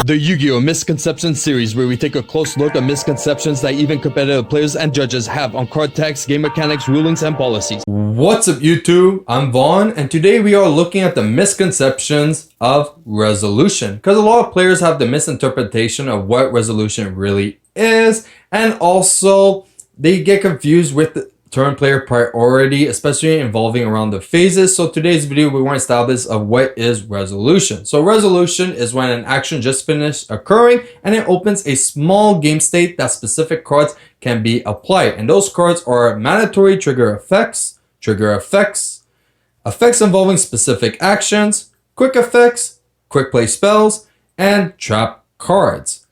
The Yu-Gi-Oh! Misconception series, where we take a close look at misconceptions that even competitive players and judges have on card decks, game mechanics, rulings, and policies. What's up YouTube? I'm Vaughn, and today we are looking at the misconceptions of resolution, because a lot of players have the misinterpretation of what resolution really is, and also they get confused with the turn player priority, especially involving around the phases. So today's video we want to establish of what is resolution. So resolution is when an action just finished occurring and it opens a small game state that specific cards can be applied, and those cards are mandatory trigger effects, effects involving specific actions, quick effects, quick play spells, and trap cards.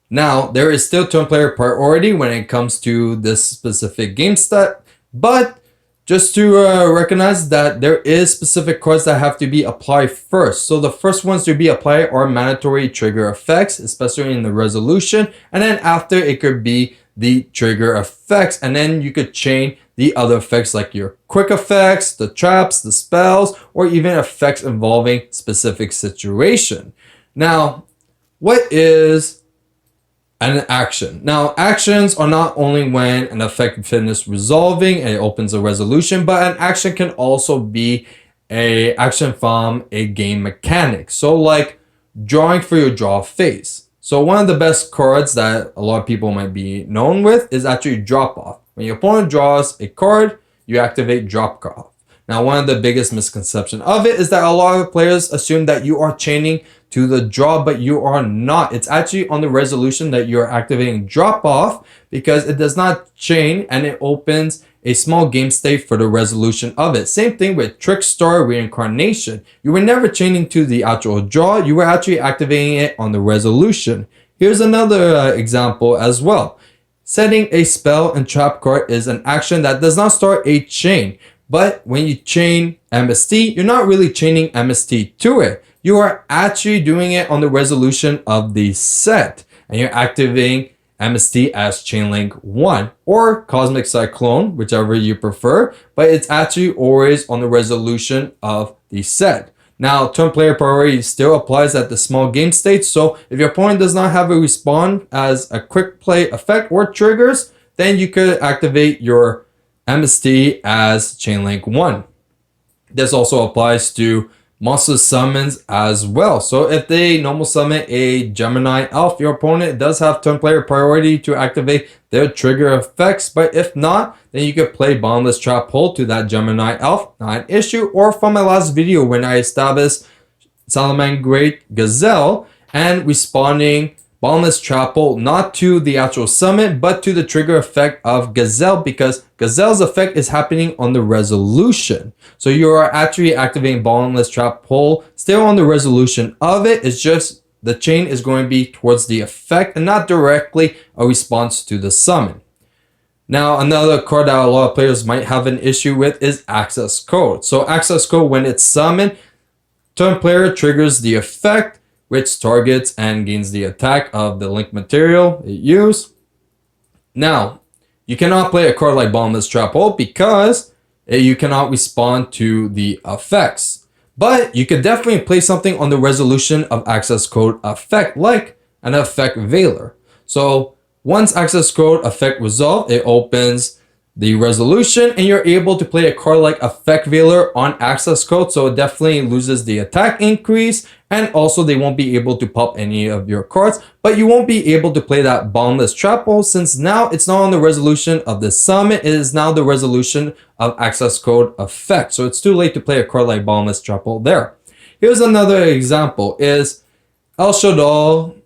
Now, there is still turn player priority when it comes to this specific game stat, but just to recognize that there is specific cards that have to be applied first. So the first ones to be applied are mandatory trigger effects, especially in the resolution, and then after it could be the trigger effects, and then you could chain the other effects like your quick effects, the traps, the spells, or even effects involving specific situation. Now, what is an action? Now, actions are not only when an effect finishes resolving and it opens a resolution, but an action can also be a action from a game mechanic. So like drawing for your draw phase. So one of the best cards that a lot of people might be known with is actually drop off. When your opponent draws a card, you activate drop off. Now, one of the biggest misconceptions of it is that a lot of players assume that you are chaining to the draw, but you are not. It's actually on the resolution that you're activating drop off, because it does not chain and it opens a small game state for the resolution of it. Same thing with Trickstar Reincarnation. You were never chaining to the actual draw. You were actually activating it on the resolution. Here's another example as well. Setting a spell and trap card is an action that does not start a chain. But when you chain MST, you're not really chaining MST to it. You are actually doing it on the resolution of the set. And you're activating MST as chain link 1 or Cosmic Cyclone, whichever you prefer. But it's actually always on the resolution of the set. Now, turn player priority still applies at the small game state. So if your opponent does not have a respond as a quick play effect or triggers, then you could activate your MST as chain link 1. This also applies to monster summons as well. So if they normal summon a Gemini elf, your opponent does have turn player priority to activate their trigger effects. But if not, then you could play Bottomless Trap Hole to that Gemini elf, not an issue. Or from my last video when I established Salamangreat Gazelle and responding Bottomless Trap Hole not to the actual summon, but to the trigger effect of Gazelle, because Gazelle's effect is happening on the resolution. So you are actually activating Bottomless Trap Hole still on the resolution of it. It's just the chain is going to be towards the effect and not directly a response to the summon. Now, another card that a lot of players might have an issue with is Access Code. So Access Code, when it's summoned, turn player triggers the effect, which targets and gains the attack of the link material it used. Now, you cannot play a card like Bottomless Trap Hole because you cannot respond to the effects. But you could definitely play something on the resolution of Access Code effect, like an effect Veiler. So once Access Code effect resolved, it opens the resolution and you're able to play a card like Effect Veiler on Access Code. So it definitely loses the attack increase, and also they won't be able to pop any of your cards, but you won't be able to play that Bottomless Trap Hole since now it's not on the resolution of the summon, it is now the resolution of Access Code effect. So it's too late to play a card like Bottomless Trap Hole there. Here's another example is SHADDOLL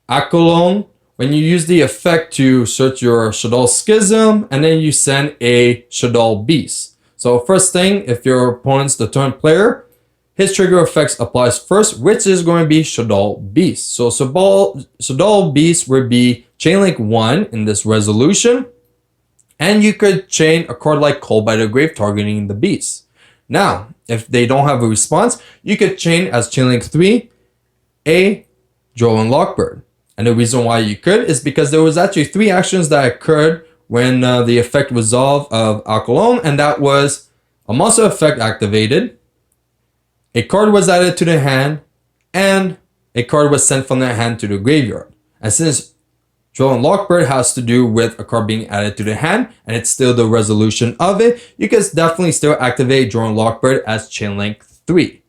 ACCESSCODE. When you use the effect to search your SHADDOLL Schism, and then you send a SHADDOLL Beast. So first thing, if your opponent's the turn player, his trigger effects applies first, which is going to be SHADDOLL Beast. So SHADDOLL Beast would be chain link 1 in this resolution, and you could chain a card like Cold by the Grave targeting the Beast. Now, if they don't have a response, you could chain as chain link 3 a DROLL and Lockbird. And the reason why you could is because there was actually 3 actions that occurred when the effect resolved of ACCESSCODE, and that was a monster effect activated, a card was added to the hand, and a card was sent from their hand to the graveyard. And since Droll and Lockbird has to do with a card being added to the hand, and it's still the resolution of it, you can definitely still activate Droll and Lockbird as Chain Link 3.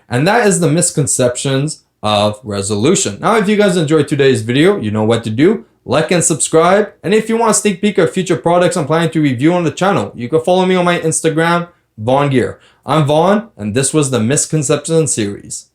And that is the misconceptions of resolution. Now, if you guys enjoyed today's video, you know what to do. Like and subscribe. And if you want a sneak peek of future products I'm planning to review on the channel, you can follow me on my Instagram, VaughnGear. I'm Vaughn, and this was the Misconception series.